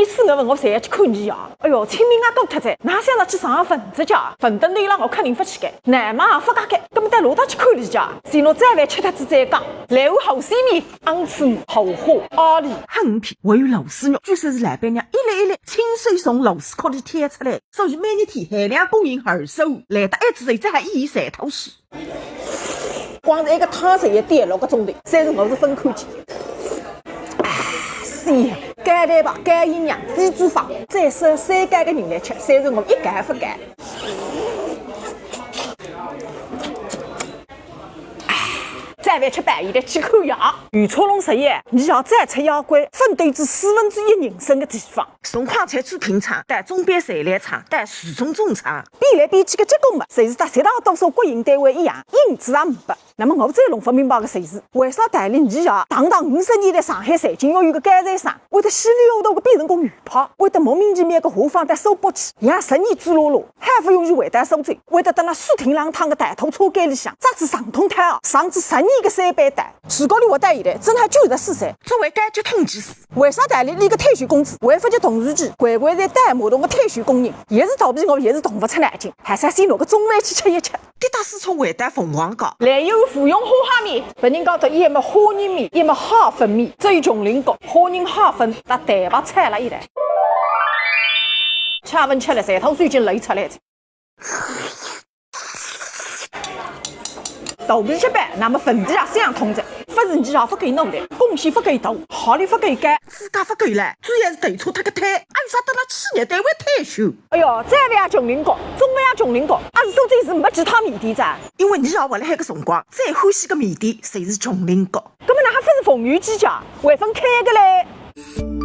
4、5分我侪要去看你啊！哎哟，清明啊过脱噻，哪想着去上份子家，份等对了我肯定不去干，乃嘛不加干，根本带老大去看你家，先侬再饭吃脱子再讲。来碗后细面，昂翅后花阿里很皮，还有螺丝肉，据说是老板娘一粒清水从螺丝壳里挑出来，所以每日天限量供应215，来得一次再还一3头水。光是一个汤水也点6个钟头，虽然我是分开去。鲜，干蛋白、干营养、低脂肪，再收3间个人来吃，虽然我一间不干。再饭吃饭现在去看牙。余超龙实验，你要再出牙关，分对至1/4人生的地方。从矿产出品厂到中边材料厂到市中中厂，变来变去个结果嘛，侪是搭绝大多数国营单位一样，因此也没拨。那么我再弄不明白个谁是，为啥代理你呀？堂堂50年的上海财经学院个干材商，为得稀里糊涂个变成个鱼泡，为得莫名其妙个下放得收拨起，让10年猪落落，还不容易回答收走，为得那苏停浪趟个大头车间里向扎子上通摊啊，上至10年个3班单，市高里活到现在，真还94岁。作为干局统计师，为啥代理你个退休工资还不及同事间乖乖在带马桶个退休工人？也是逃避我，也是动不出眼睛，还是先拿个中饭去吃一吃。滴答四冲回答凤凰糕，来有芙蓉花虾面，别人讲的一么花仁面，一么哈粉面，只有琼林糕花仁哈粉搭蛋白菜了一来。吃饭吃了3头水已经累出来了。豆皮吃饭，那么粉底也这样通着，不是你也不够努力，贡献不够大，效率不够高，自家不够了，主要是头错他个腿，按啥等了企业单位退休？哎哟，再饭也琼林糕，中饭也琼林糕，也是说这是没其他面店噻。因为你要活辣海个辰光，最欢喜个面店侪是琼林糕。根本那还不是凤鱼鸡家，还分开个嘞。